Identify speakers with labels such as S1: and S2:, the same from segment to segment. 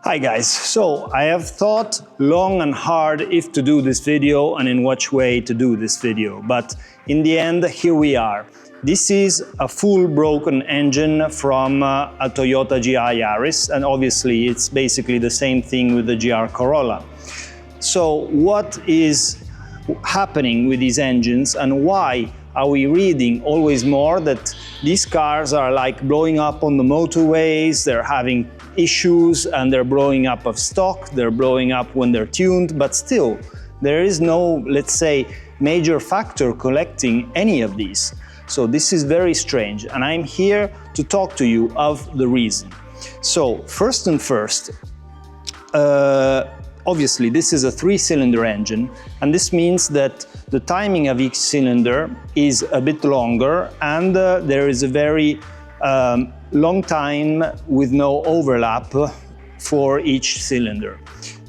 S1: Hi guys, so I have thought long and hard if to do this video and in which way to do this video, but in the end here we are. This is a full broken engine from a Toyota GR Yaris, and obviously it's basically the same thing with the GR Corolla. So what is happening with these engines and why are we reading always more that these cars are like blowing up on the motorways, they're having issues and they're blowing up of stock, they're blowing up when they're tuned, but still there is no, let's say, major factor collecting any of these. So this is very strange and I'm here to talk to you of the reason. So first and first, obviously this is a 3-cylinder engine and this means that the timing of each cylinder is a bit longer and there is a very long time with no overlap for each cylinder.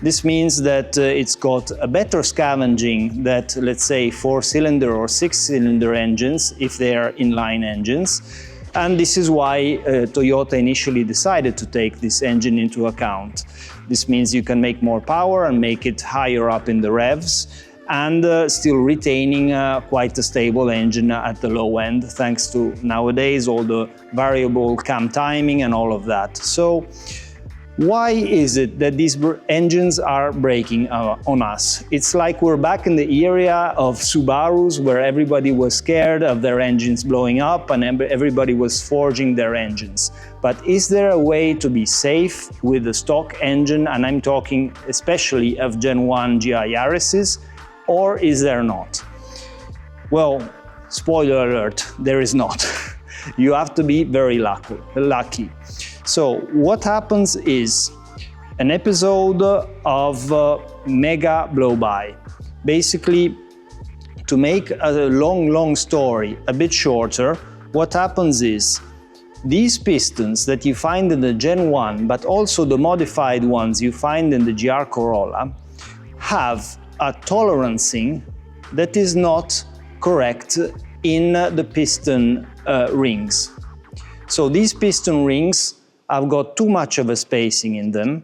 S1: This means that it's got a better scavenging than, let's say, 4-cylinder or 6-cylinder engines if they are inline engines. And this is why Toyota initially decided to take this engine into account. This means you can make more power and make it higher up in the revs and still retaining quite a stable engine at the low end, thanks to nowadays all the variable cam timing and all of that. So why is it that these engines are breaking on us? It's like we're back in the era of Subarus where everybody was scared of their engines blowing up and everybody was forging their engines. But is there a way to be safe with the stock engine? And I'm talking especially of Gen 1 GR Yarises, or is there not? Well, spoiler alert, there is not. You have to be very lucky. So what happens is an episode of mega blow-by. Basically, to make a long story a bit shorter, what happens is these pistons that you find in the Gen 1, but also the modified ones you find in the GR Corolla, have a tolerancing that is not correct in the piston rings. So these piston rings have got too much of a spacing in them,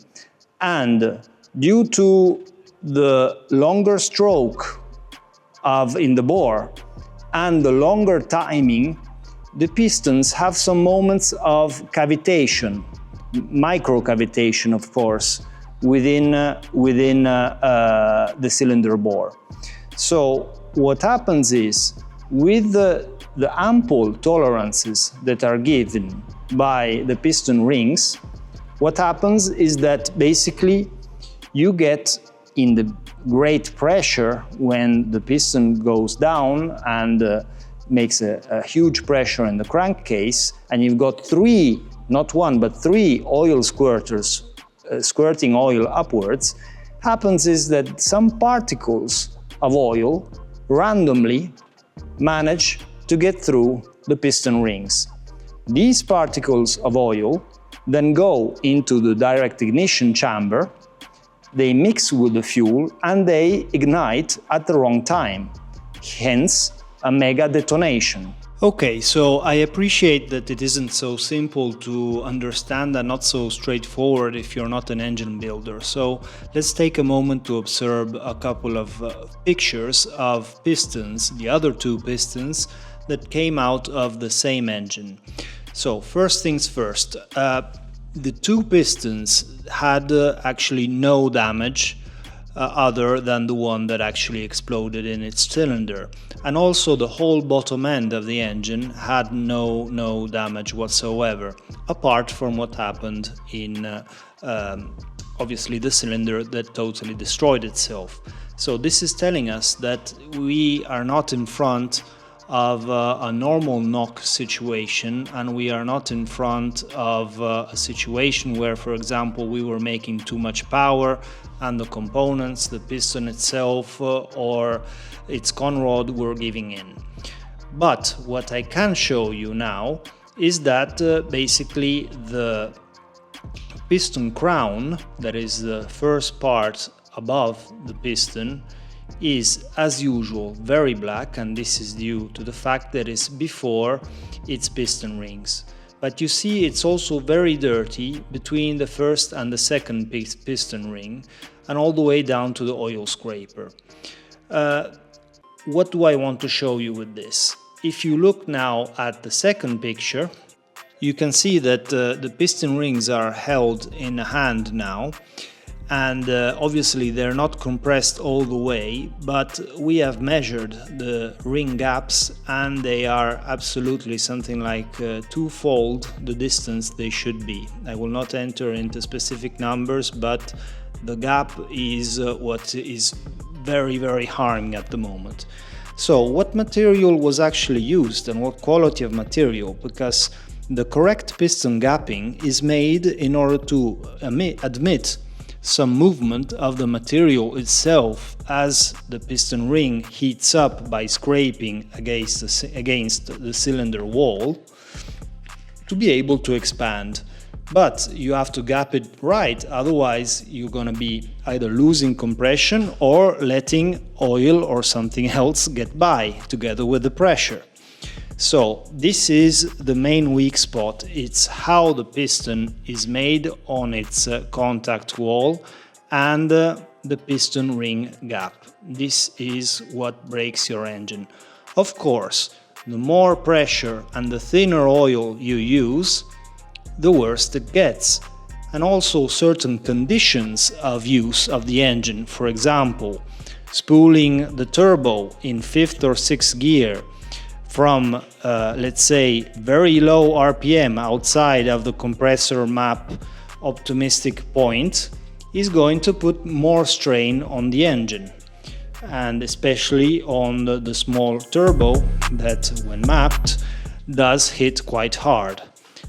S1: and due to the longer stroke in the bore and the longer timing, the pistons have some moments of cavitation, micro cavitation of course, within the cylinder bore. So what happens is, with the ample tolerances that are given by the piston rings, what happens is that basically you get in the great pressure when the piston goes down and makes a huge pressure in the crankcase, and you've got three, not one, but three oil squirters squirting oil upwards. Happens is that some particles of oil randomly manage to get through the piston rings. These particles of oil then go into the direct ignition chamber, they mix with the fuel and they ignite at the wrong time, hence a mega detonation.
S2: Okay, so I appreciate that it isn't so simple to understand and not so straightforward if you're not an engine builder. So let's take a moment to observe a couple of pictures of pistons, the other two pistons that came out of the same engine. So first things first, the two pistons had actually no damage other than the one that actually exploded in its cylinder. And also the whole bottom end of the engine had no damage whatsoever, apart from what happened in obviously the cylinder that totally destroyed itself. So this is telling us that we are not in front of a normal knock situation, and we are not in front of a situation where, for example, we were making too much power and the components, the piston itself or its conrod were giving in. But what I can show you now is that basically the piston crown, that is the first part above the piston, is as usual very black, and this is due to the fact that it's before its piston rings. But you see it's also very dirty between the first and the second piston ring and all the way down to the oil scraper. What do I want to show you with this? If you look now at the second picture, you can see that the piston rings are held in a hand now, and obviously they're not compressed all the way, but we have measured the ring gaps and they are absolutely something like twofold the distance they should be. I will not enter into specific numbers, but the gap is what is very harming at the moment. So what material was actually used and what quality of material? Because the correct piston gapping is made in order to admit some movement of the material itself as the piston ring heats up by scraping against the cylinder wall to be able to expand. But you have to gap it right, otherwise you're going to be either losing compression or letting oil or something else get by together with the pressure. So this is the main weak spot. It's how the piston is made on its contact wall and the piston ring gap. This is what breaks your engine. Of course, the more pressure and the thinner oil you use, the worse it gets. And also certain conditions of use of the engine, for example, spooling the turbo in 5th or 6th gear from, let's say, very low RPM outside of the compressor map optimistic point is going to put more strain on the engine, and especially on the small turbo that, when mapped, does hit quite hard.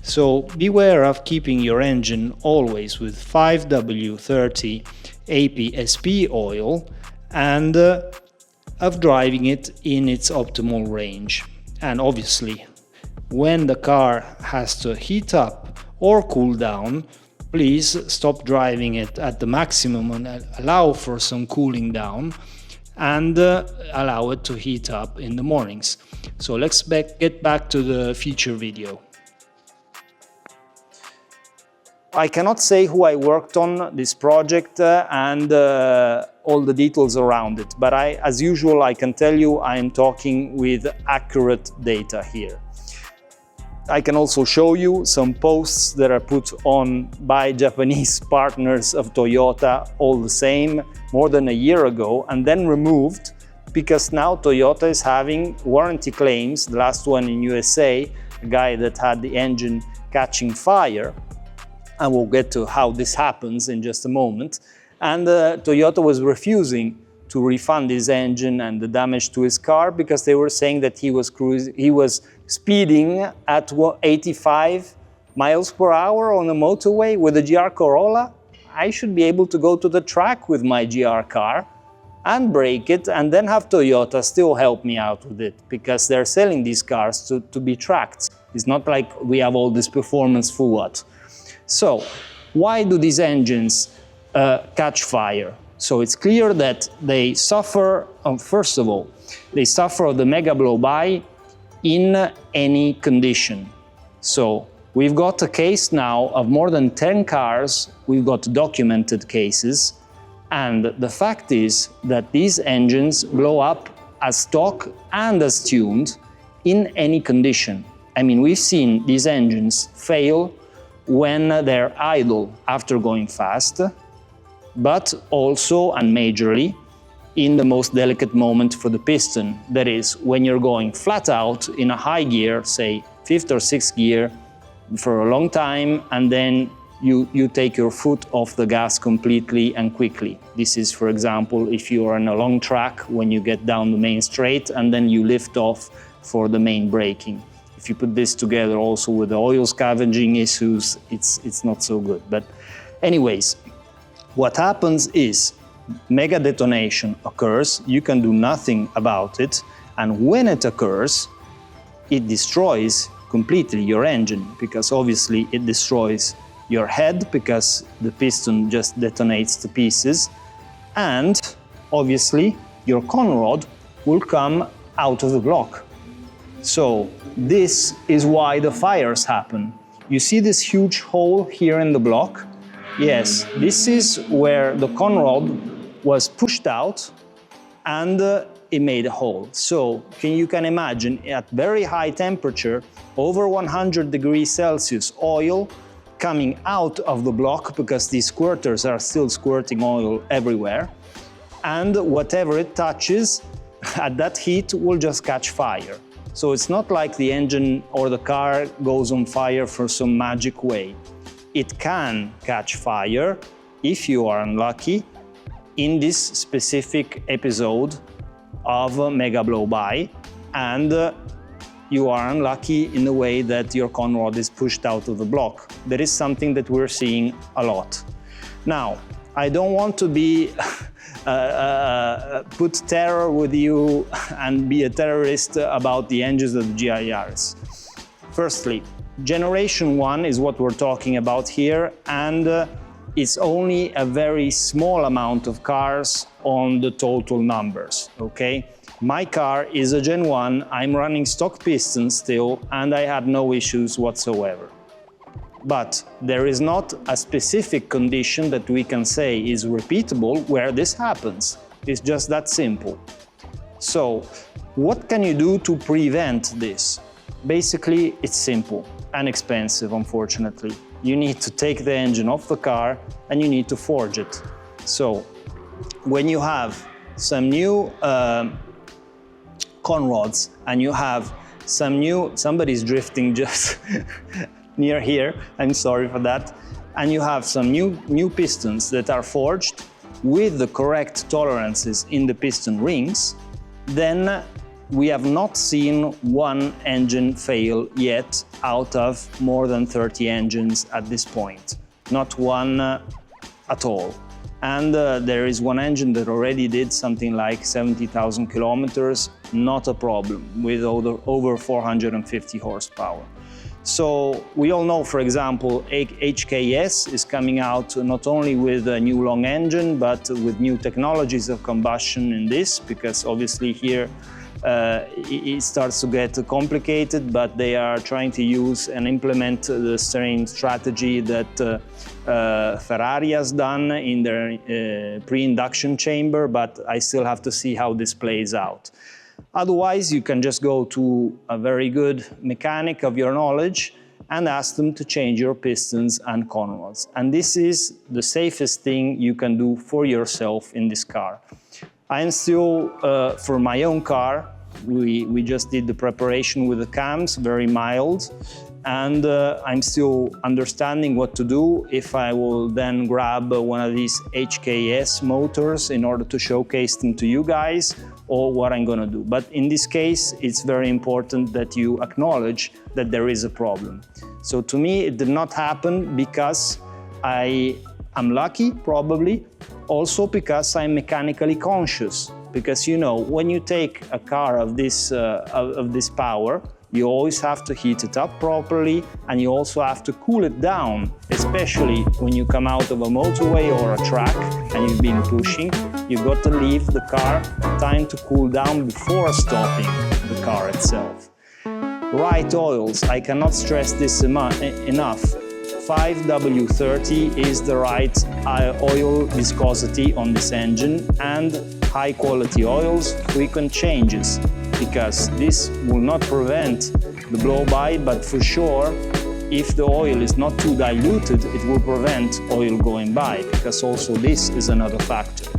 S2: So beware of keeping your engine always with 5W30 APSP oil and of driving it in its optimal range. And obviously, when the car has to heat up or cool down, please stop driving it at the maximum and allow for some cooling down and allow it to heat up in the mornings. So let's get back to the feature video. I cannot say who I worked on this project and all the details around it, but as usual, I can tell you I am talking with accurate data here. I can also show you some posts that are put on by Japanese partners of Toyota, all the same, more than a year ago, and then removed because now Toyota is having warranty claims. The last one in USA, a guy that had the engine catching fire, and we'll get to how this happens in just a moment. And Toyota was refusing to refund his engine and the damage to his car because they were saying that he was speeding at 85 miles per hour on a motorway with a GR Corolla. I should be able to go to the track with my GR car and brake it and then have Toyota still help me out with it, because they're selling these cars to be tracked. It's not like we have all this performance for what? So, why do these engines catch fire? So it's clear that they suffer, first of all, they suffer the mega blow-by in any condition. So we've got a case now of more than 10 cars, we've got documented cases, and the fact is that these engines blow up as stock and as tuned in any condition. I mean, we've seen these engines fail when they're idle after going fast, but also and majorly in the most delicate moment for the piston. That is, when you're going flat out in a high gear, say 5th or 6th gear, for a long time, and then you take your foot off the gas completely and quickly. This is, for example, if you are on a long track when you get down the main straight and then you lift off for the main braking. If you put this together also with the oil scavenging issues, it's not so good. But anyways, what happens is mega detonation occurs, you can do nothing about it, and when it occurs, it destroys completely your engine, because obviously it destroys your head because the piston just detonates to pieces, and obviously your conrod will come out of the block. So this is why the fires happen.
S1: You see this huge hole here in the block? Yes, this is where the conrod was pushed out and it made a hole. So you can imagine at very high temperature, over 100 degrees Celsius, oil coming out of the block because these squirters are still squirting oil everywhere. And whatever it touches at that heat will just catch fire. So it's not like the engine or the car goes on fire for some magic way. It can catch fire if you are unlucky in this specific episode of a mega blow-by, and you are unlucky in the way that your conrod is pushed out of the block. That is something that we're seeing a lot. Now, I don't want to be put terror with you and be a terrorist about the engines of the GR Yaris. Firstly, Generation 1 is what we're talking about here, and it's only a very small amount of cars on the total numbers, okay? My car is a Gen 1, I'm running stock Pistons still, and I had no issues whatsoever. But there is not a specific condition that we can say is repeatable where this happens. It's just that simple. So, what can you do to prevent this? Basically, it's simple and expensive, unfortunately. You need to take the engine off the car and you need to forge it. So, when you have some new conrods and you have some new, somebody's drifting just near here, I'm sorry for that, and you have some new pistons that are forged with the correct tolerances in the piston rings, then we have not seen one engine fail yet out of more than 30 engines at this point. Not one at all. And there is one engine that already did something like 70,000 kilometers, not a problem, with over 450 horsepower. So we all know, for example, HKS is coming out not only with a new long engine, but with new technologies of combustion in this, because obviously here it starts to get complicated, but they are trying to use and implement the same strategy that Ferrari has done in their pre-induction chamber, but I still have to see how this plays out. Otherwise, you can just go to a very good mechanic of your knowledge and ask them to change your pistons and conrods. And this is the safest thing you can do for yourself in this car. I'm still, for my own car, we just did the preparation with the cams, very mild, and I'm still understanding what to do if I will then grab one of these HKS motors in order to showcase them to you guys, or what I'm gonna do. But in this case, it's very important that you acknowledge that there is a problem. So to me, it did not happen because I am lucky, probably, also because I'm mechanically conscious. Because, you know, when you take a car of this power, you always have to heat it up properly, and you also have to cool it down, especially when you come out of a motorway or a track and you've been pushing. You've got to leave the car time to cool down before stopping the car itself. Right oils, I cannot stress this enough. 5W30 is the right oil viscosity on this engine, and high quality oils, frequent changes, because this will not prevent the blow-by, but for sure, if the oil is not too diluted, it will prevent oil going by, because also this is another factor.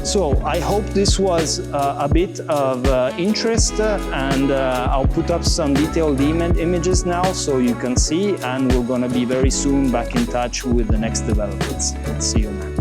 S1: So I hope this was a bit of interest, and I'll put up some detailed images now so you can see, and we're gonna be very soon back in touch with the next developments. See you, man.